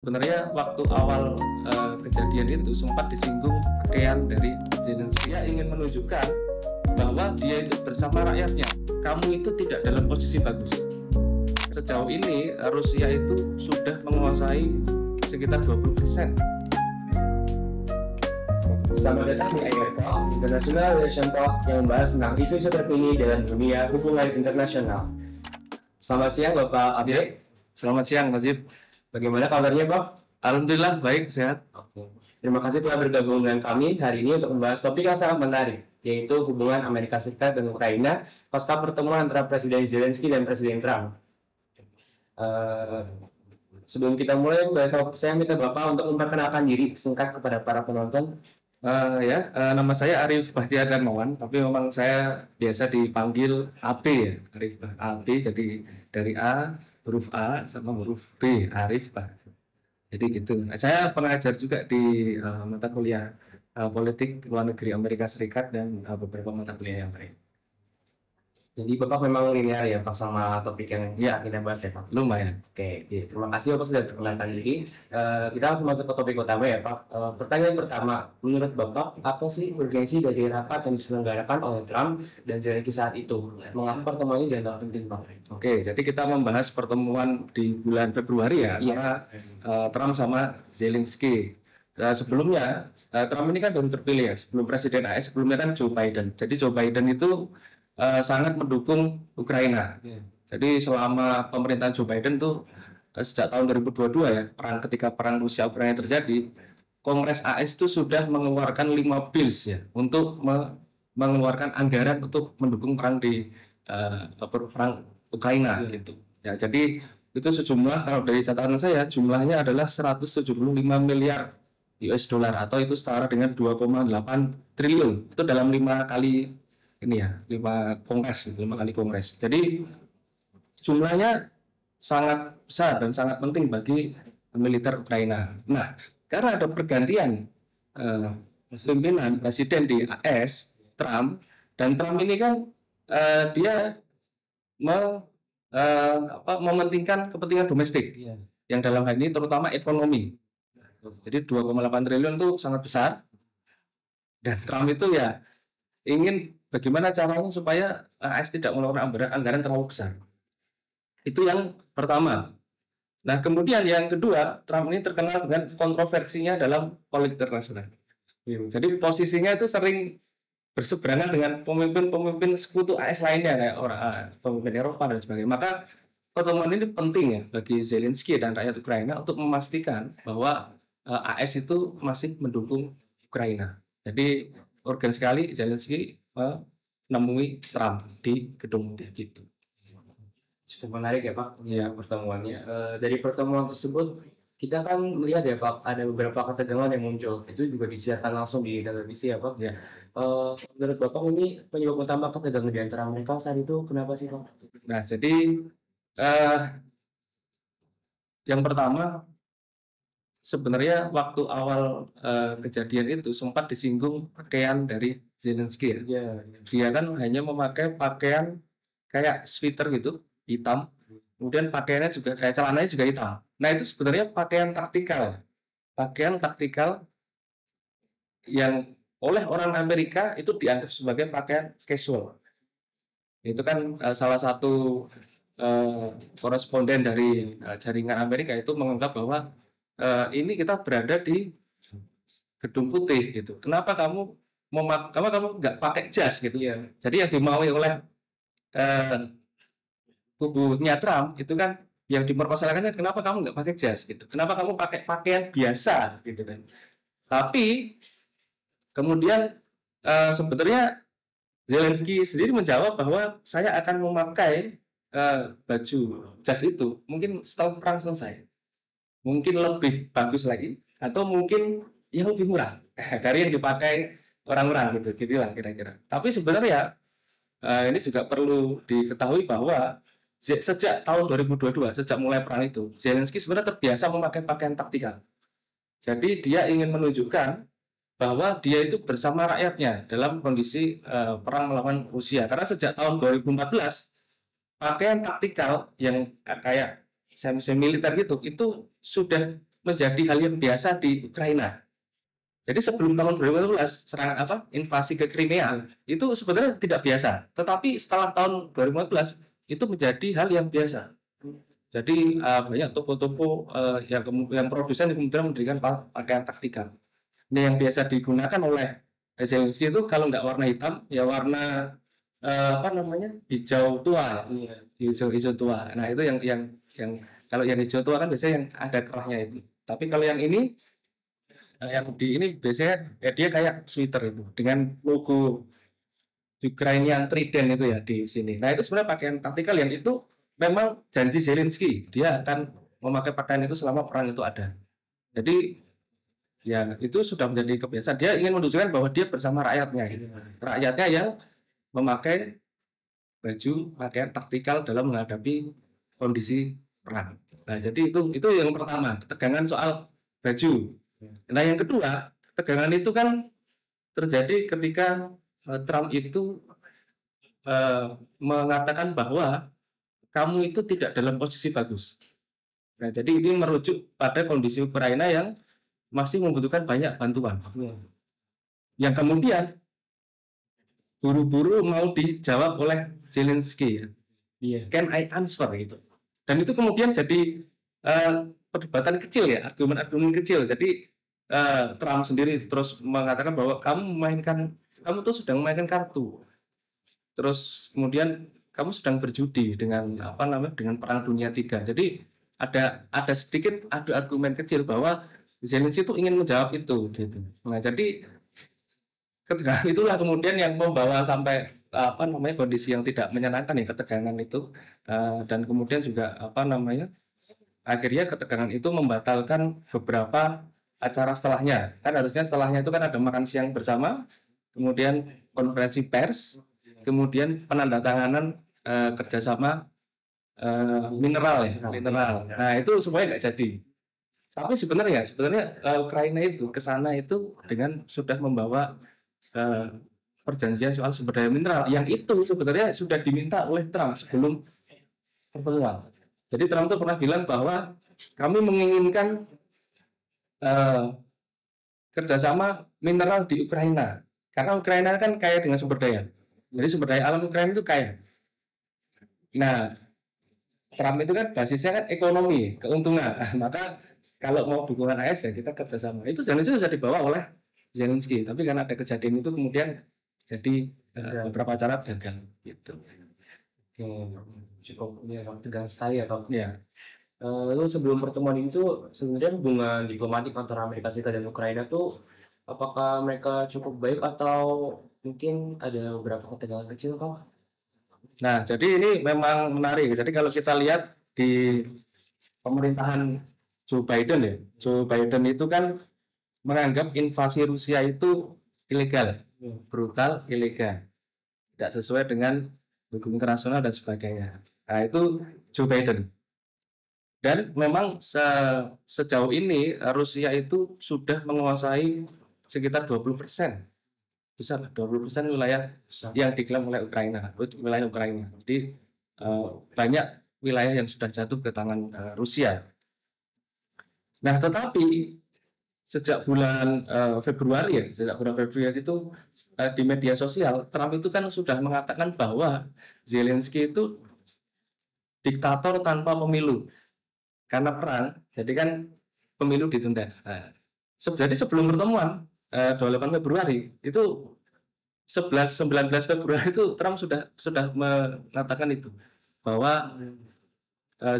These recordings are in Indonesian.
Sebenarnya waktu awal kejadian itu sempat disinggung pakaian dari Zelensky. Dia ingin menunjukkan bahwa dia itu bersama rakyatnya. Kamu itu tidak dalam posisi bagus. Sejauh ini Rusia itu sudah menguasai sekitar 20%. Selamat datang di IR Talk, International Relation Talk yang membahas tentang isu-isu terkini dalam dunia hubungan internasional. Selamat siang Bapak Abde. Selamat siang Najib. Bagaimana kabarnya Pak? Alhamdulillah baik, sehat. Terima kasih telah bergabung dengan kami hari ini untuk membahas topik yang sangat menarik, yaitu hubungan Amerika Serikat dan Ukraina pasca pertemuan antara Presiden Zelensky dan Presiden Trump. Sebelum kita mulai, saya minta Bapak untuk memperkenalkan diri singkat kepada para penonton. Nama saya Arif Bahtiar Darmawan, tapi memang saya biasa dipanggil AB ya, Arif AB, jadi dari A, huruf A sama huruf B, Arif Bah. Jadi gitu. Saya pengajar juga di mata kuliah politik luar negeri Amerika Serikat dan beberapa mata kuliah yang lain. Jadi Bapak memang linear ya Pak sama topik yang kita bahas ya Pak? Lumayan. Oke, terima kasih Bapak sudah berkenan diri. Kita langsung masuk ke topik utama ya Pak. Pertanyaan pertama, menurut Bapak apa sih urgensi dari rapat yang diselenggarakan oleh Trump dan Zelensky saat itu? Mengapa pertemuan ini dianggap penting Pak? Oke, jadi kita membahas pertemuan di bulan Februari ya, antara Trump sama Zelensky. Sebelumnya Trump ini kan baru terpilih ya, sebelum Presiden AS sebelumnya kan Joe Biden. Jadi Joe Biden itu sangat mendukung Ukraina. Jadi selama pemerintahan Joe Biden tuh sejak tahun 2022 ya, ketika perang Rusia Ukraina terjadi, Kongres AS itu sudah mengeluarkan 5 bills ya untuk mengeluarkan anggaran untuk mendukung perang di perang Ukraina gitu. Ya, jadi itu sejumlah, kalau dari catatan saya jumlahnya adalah 175 miliar US dollar atau itu setara dengan 2,8 triliun. Itu dalam 5 kali ini ya, 5 kali kongres. Jadi jumlahnya sangat besar dan sangat penting bagi militer Ukraina. Nah, karena ada pergantian pimpinan presiden di AS, Trump, dan Trump ini kan dia mementingkan kepentingan domestik, yang dalam hal ini terutama ekonomi. Jadi 2,8 triliun itu sangat besar, dan Trump itu ya ingin bagaimana caranya supaya AS tidak mengeluarkan anggaran terlalu besar. Itu yang pertama. Nah, kemudian yang kedua, Trump ini terkenal dengan kontroversinya dalam politik internasional. Jadi posisinya itu sering berseberangan dengan pemimpin-pemimpin sekutu AS lainnya, kayak pemimpin Eropa dan sebagainya. Maka pertemuan ini penting ya bagi Zelensky dan rakyat Ukraina untuk memastikan bahwa AS itu masih mendukung Ukraina. Jadi urgen sekali Zelensky menemui Trump di gedung gitu. Cukup menarik ya Pak, pertemuannya. Dari pertemuan tersebut kita kan melihat ya Pak, ada beberapa ketegangan yang muncul. Itu juga disiarkan langsung di televisi ya Pak. Menurut Bapak ini penyebab utama ketegangan di antara mereka saat itu kenapa sih Pak? Nah, jadi yang pertama, sebenarnya waktu awal kejadian itu sempat disinggung pakaian dari Zelensky ya. Dia kan hanya memakai pakaian kayak sweater gitu, hitam. Kemudian pakaiannya juga kayak celananya juga hitam. Nah, itu sebenarnya pakaian taktikal. Pakaian taktikal yang oleh orang Amerika itu dianggap sebagai pakaian casual. Itu kan salah satu koresponden dari jaringan Amerika itu menganggap bahwa ini kita berada di Gedung Putih gitu. Kenapa kamu nggak pakai jas gitu ya? Jadi yang dimaui oleh kubunya Trump itu kan yang dipermasalahkannya kenapa kamu nggak pakai jas gitu? Kenapa kamu pakai pakaian biasa gitu kan? Tapi kemudian sebenarnya Zelensky sendiri menjawab bahwa saya akan memakai baju jas itu mungkin setelah perang selesai. Mungkin lebih bagus lagi atau mungkin yang lebih murah dari yang dipakai orang-orang gitu lah kira-kira. Tapi sebenarnya ini juga perlu diketahui bahwa sejak tahun 2022, sejak mulai perang itu, Zelensky sebenarnya terbiasa memakai pakaian taktikal. Jadi dia ingin menunjukkan bahwa dia itu bersama rakyatnya dalam kondisi perang melawan Rusia. Karena sejak tahun 2014 pakaian taktikal yang kayak semi militer gitu itu sudah menjadi hal yang biasa di Ukraina. Jadi sebelum tahun 2014 serangan invasi ke Crimea itu sebenarnya tidak biasa, tetapi setelah tahun 2014 itu menjadi hal yang biasa. Jadi banyak toko-toko yang produsen kemudian mendirikan pakaian taktikal. Ini yang biasa digunakan oleh Zelensky itu kalau nggak warna hitam ya warna hijau tua, hijau tua. Nah itu yang kalau yang hijau tua kan biasanya yang ada kerahnya itu. Tapi kalau yang ini yang di ini biasanya ya dia kayak sweater itu dengan logo Ukrainian Trident itu ya di sini. Nah itu sebenarnya pakaian taktikal yang itu memang janji Zelensky dia akan memakai pakaian itu selama perang itu ada. Jadi ya itu sudah menjadi kebiasaan. Dia ingin menunjukkan bahwa dia bersama rakyatnya, gitu. Rakyatnya yang memakai baju pakaian taktikal dalam menghadapi kondisi perang. Nah jadi itu yang pertama, ketegangan soal baju. Nah yang kedua, ketegangan itu kan terjadi ketika Trump itu mengatakan bahwa kamu itu tidak dalam posisi bagus. Nah, jadi ini merujuk pada kondisi Ukraina yang masih membutuhkan banyak bantuan. Yang kemudian buru-buru mau dijawab oleh Zelensky. Can I answer gitu. Dan itu kemudian jadi perdebatan kecil ya, argumen-argumen kecil. Jadi Trump sendiri terus mengatakan bahwa kamu tuh sedang memainkan kartu. Terus kemudian kamu sedang berjudi dengan dengan Perang Dunia III. Jadi ada sedikit argumen kecil bahwa Zelensky itu ingin menjawab itu gitu. Nah, jadi ketegangan itulah kemudian yang membawa sampai kondisi yang tidak menyenangkan ya, ketegangan itu dan kemudian juga akhirnya ketegangan itu membatalkan beberapa acara setelahnya. Kan harusnya setelahnya itu kan ada makan siang bersama, kemudian konferensi pers, kemudian penandatanganan kerjasama mineral. Nah itu semuanya nggak jadi. Tapi sebenarnya Ukraina itu ke sana itu dengan sudah membawa perjanjian soal sumber daya mineral yang itu sebenarnya sudah diminta oleh Trump sebelum pertemuan. Jadi Trump itu pernah bilang bahwa kami menginginkan kerjasama mineral di Ukraina karena Ukraina kan kaya dengan sumber daya. Jadi sumber daya alam Ukraina itu kaya. Nah, Trump itu kan basisnya kan ekonomi, keuntungan. Maka kalau mau dukungan AS ya kita kerjasama. Itu Zelensky sudah dibawa oleh Zelensky. Tapi karena ada kejadian itu kemudian jadi beberapa acara gagal gitu. Cukup tegang sekali ya Pak. Ya. Lalu sebelum pertemuan itu sebenarnya hubungan diplomatik antara Amerika Serikat dan Ukraina tuh apakah mereka cukup baik atau mungkin ada beberapa ketegangan kecil Pak? Nah, jadi ini memang menarik. Jadi kalau kita lihat di pemerintahan Joe Biden itu kan menganggap invasi Rusia itu ilegal, brutal, ilegal, tidak sesuai dengan hukum internasional dan sebagainya. Nah, itu Joe Biden. Dan memang sejauh ini Rusia itu sudah menguasai sekitar 20%. Besar 20% wilayah yang diklaim oleh wilayah Ukraina. Jadi banyak wilayah yang sudah jatuh ke tangan Rusia. Nah, tetapi sejak bulan Februari itu di media sosial Trump itu kan sudah mengatakan bahwa Zelensky itu diktator tanpa pemilu karena perang. Jadi kan pemilu ditunda. Nah, jadi sebelum pertemuan 28 Februari itu 19 Februari itu Trump sudah mengatakan itu bahwa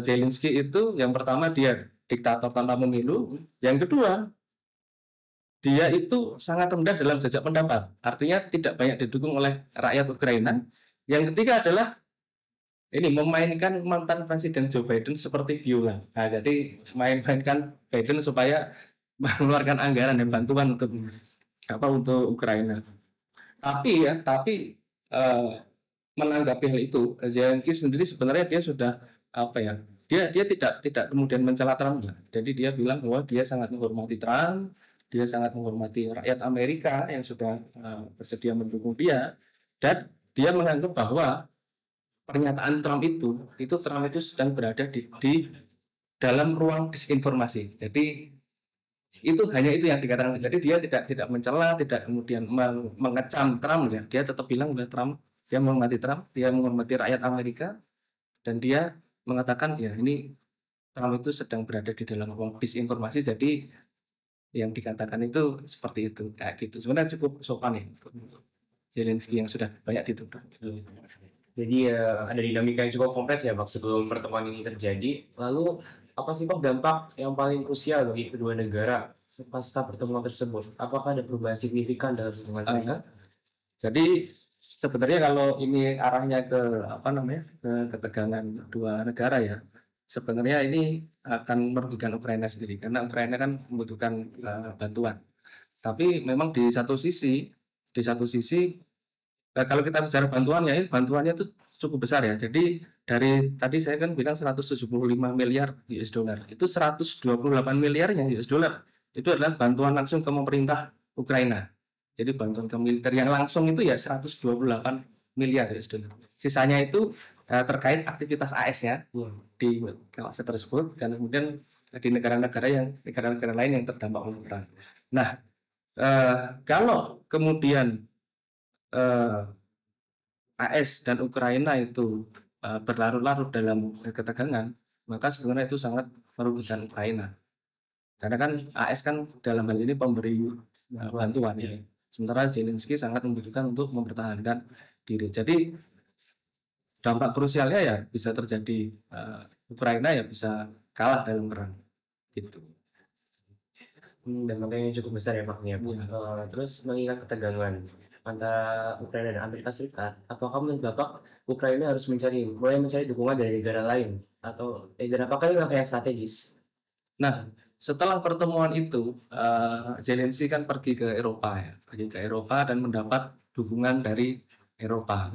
Zelensky itu yang pertama dia diktator tanpa pemilu, yang kedua dia itu sangat rendah dalam jajak pendapat, artinya tidak banyak didukung oleh rakyat Ukraina. Yang ketiga adalah ini memainkan mantan Presiden Joe Biden seperti biola. Nah, jadi mainkan Biden supaya mengeluarkan anggaran dan bantuan untuk Ukraina. Tapi menanggapi hal itu, Zelensky sendiri sebenarnya dia sudah dia tidak kemudian mencela Trump. Jadi dia bilang bahwa dia sangat menghormati Trump, dia sangat menghormati rakyat Amerika yang sudah bersedia mendukung dia, dan dia menganggap bahwa pernyataan Trump itu Trump itu sedang berada di dalam ruang disinformasi. Jadi Itu hanya itu yang dikatakan. Jadi dia tidak mencela, tidak kemudian mengecam Trump ya. Dia tetap bilang bahwa dia menghormati Trump, dia menghormati rakyat Amerika, dan dia mengatakan ya ini Trump itu sedang berada di dalam ruang disinformasi, jadi yang dikatakan itu seperti itu, kayak gitu. Sebenarnya cukup sopan ya untuk Zelensky yang sudah banyak dituduh. Jadi ada dinamika yang cukup kompleks ya Pak sebelum pertemuan ini terjadi. Lalu apa sih Pak dampak yang paling krusial bagi kedua negara pasca pertemuan tersebut? Apakah ada perubahan signifikan dalam hubungan mereka? Jadi sebenarnya kalau ini arahnya ke apa namanya ke ketegangan dua negara ya, sebenarnya ini akan merugikan Ukraina sendiri karena Ukraina kan membutuhkan bantuan. Tapi memang di satu sisi kalau kita bicara bantuannya itu cukup besar ya. Jadi dari tadi saya kan bilang 175 miliar US dollar, itu 128 miliarnya US dollar itu adalah bantuan langsung ke pemerintah Ukraina. Jadi bantuan ke militer yang langsung itu ya 128 miliar US dollar. Sisanya itu terkait aktivitas AS-nya di kawasan tersebut dan kemudian di negara-negara lain yang terdampak oleh perang. Nah, kalau kemudian AS dan Ukraina itu berlarut-larut dalam ketegangan, maka sebenarnya itu sangat merugikan Ukraina. Karena kan AS kan dalam hal ini pemberi bantuan ya. Sementara Zelensky sangat membutuhkan untuk mempertahankan diri. Jadi dampak krusialnya ya bisa terjadi Ukraina ya bisa kalah dalam perang gitu. Dan makanya cukup besar ya Pak ya. Terus mengingat ketegangan antara Ukraina dan Amerika Serikat, apakah menurut Bapak Ukraina harus mulai mencari dukungan dari negara lain atau dan apakah ini langkah yang strategis? Nah, setelah pertemuan itu Zelensky kan pergi ke Eropa dan mendapat dukungan dari Eropa.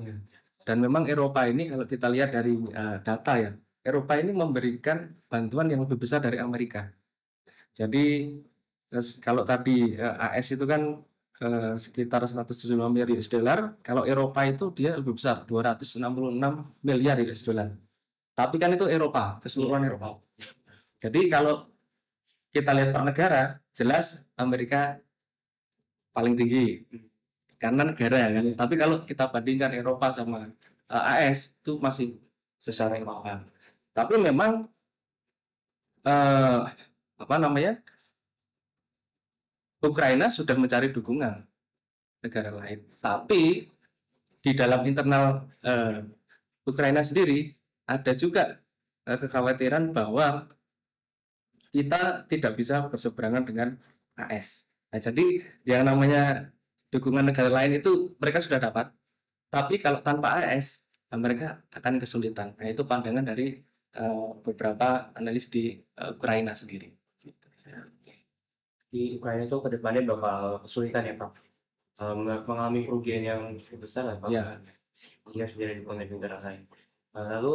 Dan memang Eropa ini kalau kita lihat dari data ya, Eropa ini memberikan bantuan yang lebih besar dari Amerika. Jadi kalau tadi AS itu kan sekitar 175 miliar US dollar, kalau Eropa itu dia lebih besar 266 miliar US dollar. Tapi kan itu Eropa, keseluruhan Eropa. Jadi kalau kita lihat per negara, jelas Amerika paling tinggi karena negara kan. Tapi kalau kita bandingkan Eropa sama AS itu masih secara Eropa. Tapi memang apa namanya? Ukraina sudah mencari dukungan negara lain, tapi di dalam internal Ukraina sendiri ada juga kekhawatiran bahwa kita tidak bisa berseberangan dengan AS. Nah, jadi yang namanya dukungan negara lain itu mereka sudah dapat, tapi kalau tanpa AS mereka akan kesulitan. Nah, itu pandangan dari beberapa analis di Ukraina sendiri. Di Ukraina itu ke depannya bakal kesulitan ya Pak, mengalami kerugian yang cukup besar lah Pak. Ya. Dia sudah dukungan dari negara lain. Lalu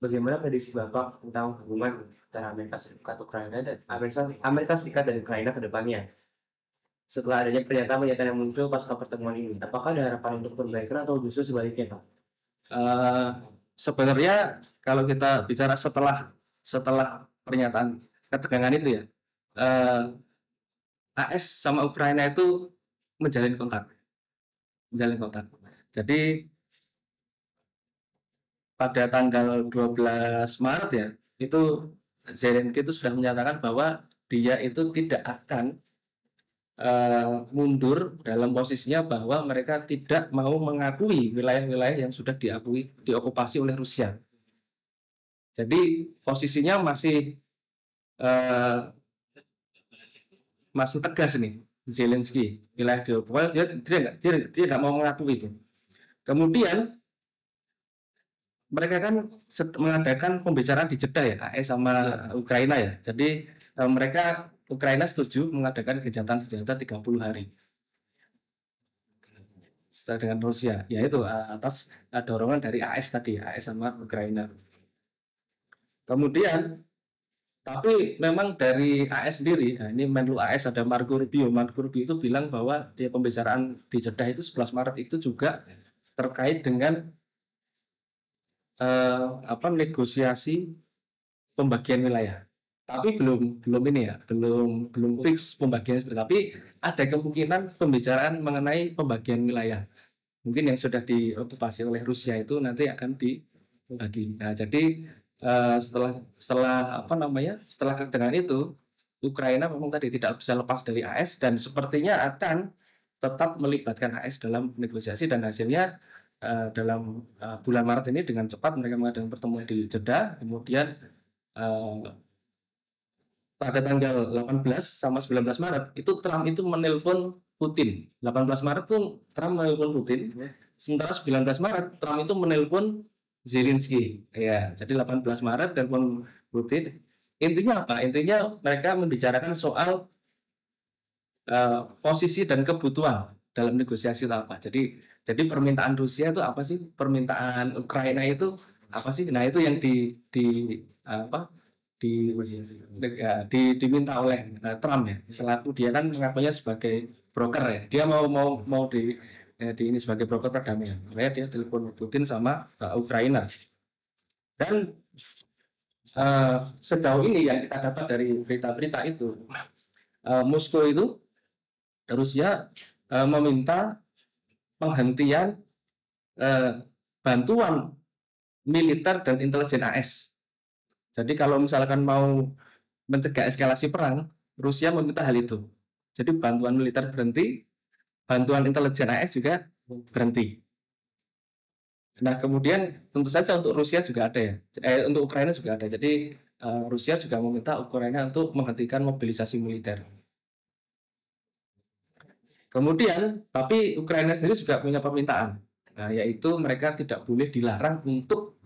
bagaimana prediksi Bapak tentang hubungan antara Amerika Serikat Ukraina dan Amerika Serikat dan Ukraina ke depannya? Setelah adanya pernyataan yang muncul pasca pertemuan ini, apakah ada harapan untuk perbaikan atau justru sebaliknya Pak? Sebenarnya kalau kita bicara setelah pernyataan ketegangan itu ya, AS sama Ukraina itu menjalin kontak. Jadi pada tanggal 12 Maret ya, itu Zelensky itu sudah menyatakan bahwa dia itu tidak akan mundur dalam posisinya bahwa mereka tidak mau mengakui wilayah-wilayah yang sudah diokupasi oleh Rusia. Jadi posisinya masih tegas nih Zelensky, wilayah diokupasi dia nggak mau mengakui itu. Kemudian mereka kan mengadakan pembicaraan di Jeddah ya, AS sama Ukraina ya. Jadi mereka Ukraina setuju mengadakan gencatan senjata 30 hari dengan Rusia, yaitu atas dorongan dari AS tadi, AS sama Ukraina. Kemudian, tapi memang dari AS sendiri, nah ini Menlu AS ada Marco Rubio itu bilang bahwa dia pembicaraan di Jeddah itu 11 Maret itu juga terkait dengan negosiasi pembagian wilayah. Tapi belum ini ya, belum fix pembagian seperti. Tapi ada kemungkinan pembicaraan mengenai pembagian wilayah. Mungkin yang sudah diokupasi oleh Rusia itu nanti akan dibagi. Nah, jadi setelah setelah apa namanya, setelah ketegangan itu, Ukraina memang tadi tidak bisa lepas dari AS dan sepertinya akan tetap melibatkan AS dalam negosiasi dan hasilnya dalam bulan Maret ini dengan cepat mereka mengadakan pertemuan di Jeddah, kemudian eh, pada tanggal 18 sama 19 Maret itu Trump itu menelpon Putin. 18 Maret tuh Trump menelpon Putin, sementara 19 Maret Trump itu menelpon Zelensky. Ya, jadi 18 Maret telepon Putin. Intinya apa? Intinya mereka membicarakan soal posisi dan kebutuhan dalam negosiasi itu apa. Jadi permintaan Rusia itu apa sih? Permintaan Ukraina itu apa sih? Nah, itu yang di apa? Diminta oleh Trump ya. Selaku dia kan mengakunya sebagai broker ya. Dia mau di ini sebagai broker perdamaian. Makanya dia telepon Putin sama Ukraina. Dan sejauh ini yang kita dapat dari berita-berita itu, Moskow itu Rusia meminta penghentian bantuan militer dan intelijen AS. Jadi kalau misalkan mau mencegah eskalasi perang, Rusia meminta hal itu. Jadi bantuan militer berhenti, bantuan intelijen AS juga berhenti. Nah, kemudian tentu saja untuk Rusia juga ada ya, untuk Ukraina juga ada. Jadi Rusia juga meminta Ukraina untuk menghentikan mobilisasi militer. Kemudian, tapi Ukraina sendiri juga punya permintaan, yaitu mereka tidak boleh dilarang untuk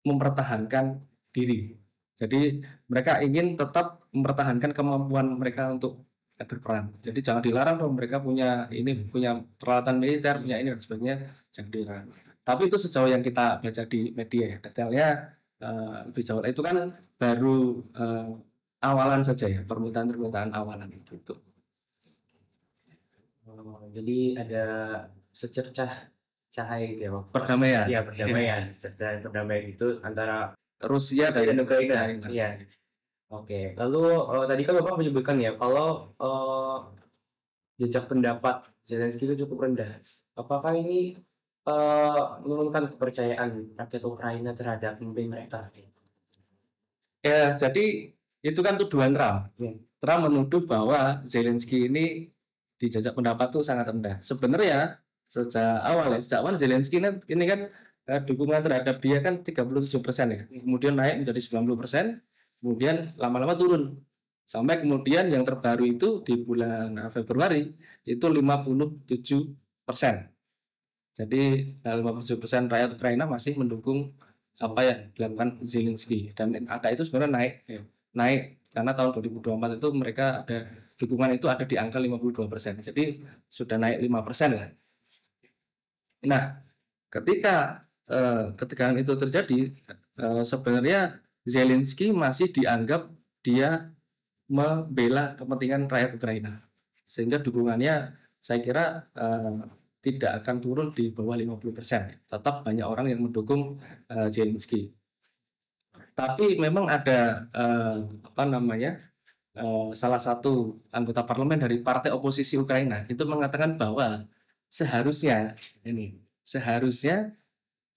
mempertahankan diri. Jadi mereka ingin tetap mempertahankan kemampuan mereka untuk berperang. Jadi jangan dilarang dong, mereka punya peralatan militer, punya ini dan sebagainya, jangan dilarang. Tapi itu sejauh yang kita baca di media, detailnya lebih jauh. Itu kan baru awalan saja ya, permintaan awalan itu. Jadi ada secercah cahaya gitu ya, Pak. Perdamaian. Iya, perdamaian. Perdamaian itu antara Rusia dan Ukraina. Ukraina. Iya. Oke. Lalu tadi kan Bapak menyebutkan ya kalau jejak pendapat Zelensky itu cukup rendah. Apakah ini menurunkan kepercayaan rakyat Ukraina terhadap pemimpin mereka? Ya, jadi itu kan tuduhan Trump. Ya. Trump menuduh bahwa Zelensky ini di jajak pendapat itu sangat rendah. Sebenarnya sejak awal Zelensky ini kan dukungan terhadap dia kan 37% ya. Kemudian naik menjadi 90%, kemudian lama-lama turun. Sampai kemudian yang terbaru itu di bulan Februari itu 57%. Jadi 57% rakyat Ukraina masih mendukung apa yang dilakukan Zelensky, dan angka itu sebenarnya naik karena tahun 2024 itu mereka ada dukungan itu ada di angka 52%. Jadi sudah naik 5% lah. Nah, ketika ketegangan itu terjadi, sebenarnya Zelensky masih dianggap dia membela kepentingan rakyat Ukraina, sehingga dukungannya saya kira tidak akan turun di bawah 50%. Tetap banyak orang yang mendukung Zelensky. Tapi memang ada salah satu anggota parlemen dari partai oposisi Ukraina itu mengatakan bahwa seharusnya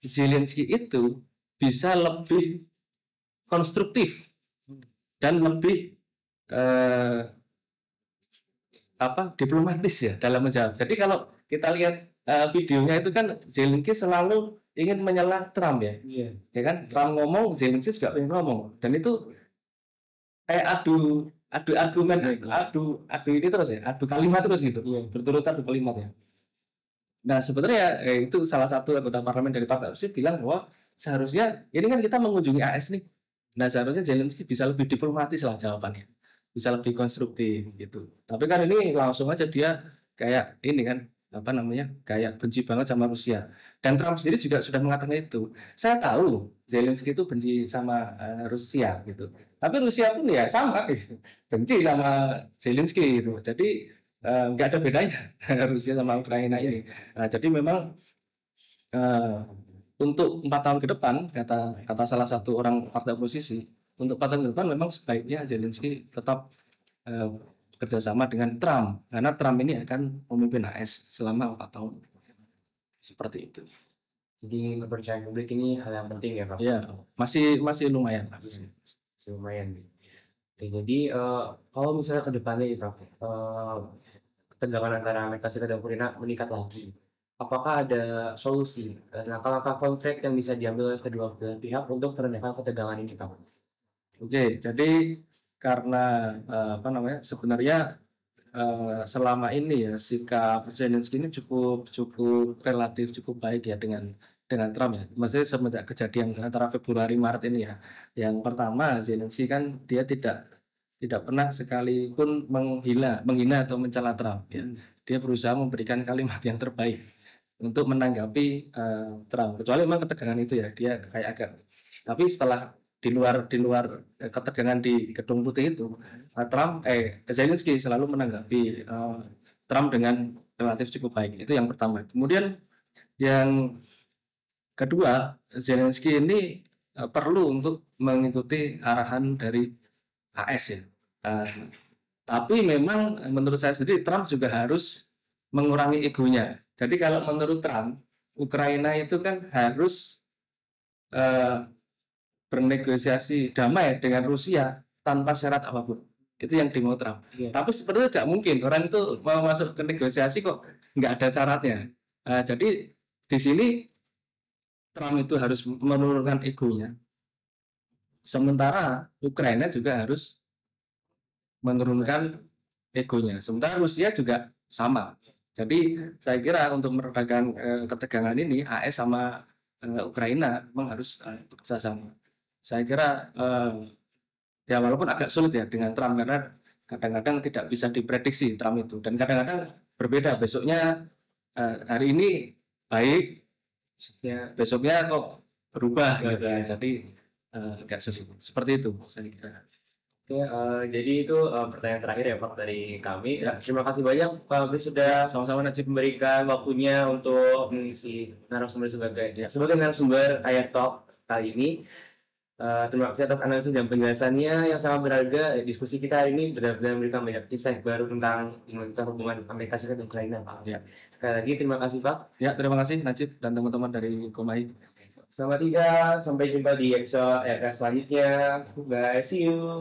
Zelensky itu bisa lebih konstruktif dan lebih diplomatis ya dalam menjawab. Jadi kalau kita lihat videonya itu kan Zelensky selalu ingin menyela Trump ya. Ya kan, Trump ngomong, Zelensky juga pengen ngomong, dan itu kayak adu argumen, adu ini terus ya, adu kalimat terus gitu, berturut adu kalimat ya. Nah, sebenarnya itu salah satu anggota parlemen dari partai oposisi bilang bahwa seharusnya ini kan kita mengunjungi AS nih. Nah, seharusnya Zelensky bisa lebih diplomatis lah jawabannya, bisa lebih konstruktif gitu. Tapi kan ini langsung aja dia kayak ini kan kayak benci banget sama Rusia. Dan Trump sendiri juga sudah mengatakan itu. Saya tahu Zelensky itu benci sama Rusia gitu. Tapi Rusia pun ya sama gitu, benci sama Zelensky gitu. Jadi nggak ada bedanya Rusia sama Ukraina ini. Nah, jadi memang untuk 4 tahun ke depan, kata salah satu orang partai oposisi, untuk 4 tahun ke depan memang sebaiknya Zelensky tetap eh, kerjasama dengan Trump, karena Trump ini akan memimpin AS selama 4 tahun. Seperti itu. Jadi kepercayaan publik ini hal yang penting ya Pak. Ya, masih lumayan lah. Masih lumayan. Oke, jadi kalau misalnya ke depannya ya Pak, ketegangan antara Amerika Serikat dan Ukraina meningkat lagi. Apakah ada solusi dan langkah-langkah konkret yang bisa diambil oleh kedua belah pihak untuk meredakan ketegangan ini Pak? Oke, jadi karena sebenarnya selama ini ya sikap Zelensky ini cukup relatif cukup baik ya dengan Trump ya. Maksudnya semenjak kejadian antara Februari Maret ini ya. Yang pertama Zelensky kan dia tidak pernah sekalipun menghina atau mencela Trump ya. Dia berusaha memberikan kalimat yang terbaik untuk menanggapi Trump. Kecuali memang ketegangan itu ya dia kayak agak. Tapi setelah di luar ketegangan di Gedung Putih itu, Zelensky selalu menanggapi Trump dengan relatif cukup baik. Itu yang pertama. Kemudian yang kedua, Zelensky ini perlu untuk mengikuti arahan dari AS ya. Tapi memang menurut saya sendiri Trump juga harus mengurangi egonya. Jadi kalau menurut Trump, Ukraina itu kan harus bernegosiasi damai dengan Rusia tanpa syarat apapun. Itu yang dimau Trump. Iya. Tapi sepertinya tidak mungkin orang itu mau masuk ke negosiasi kok nggak ada syaratnya. Jadi di sini Trump itu harus menurunkan egonya. Sementara Ukraina juga harus menurunkan egonya. Sementara Rusia juga sama. Jadi saya kira untuk meredakan ketegangan ini AS sama Ukraina memang harus bekerja sama. Saya kira ya walaupun agak sulit ya dengan Trump karena kadang-kadang tidak bisa diprediksi Trump itu dan kadang-kadang berbeda. Besoknya hari ini baik, besoknya kok berubah gitu ya. Jadi agak sulit. Seperti itu saya kira. Oke, jadi itu pertanyaan terakhir ya Pak dari kami. Terima kasih banyak Pak Abri sudah sama-sama Najib memberikan waktunya untuk mengisi narasumber sebagai narasumber Ayat Talk kali ini. Terima kasih atas analisis dan penjelasannya yang sangat berharga. Diskusi kita hari ini benar-benar memberikan banyak insight baru tentang hubungan Amerika Serikat dan Ukraina Pak. Ya. Sekali lagi terima kasih Pak. Ya, terima kasih Najib dan teman-teman dari Komai. Selamat tinggal, sampai jumpa di episode selanjutnya. Bye, see you.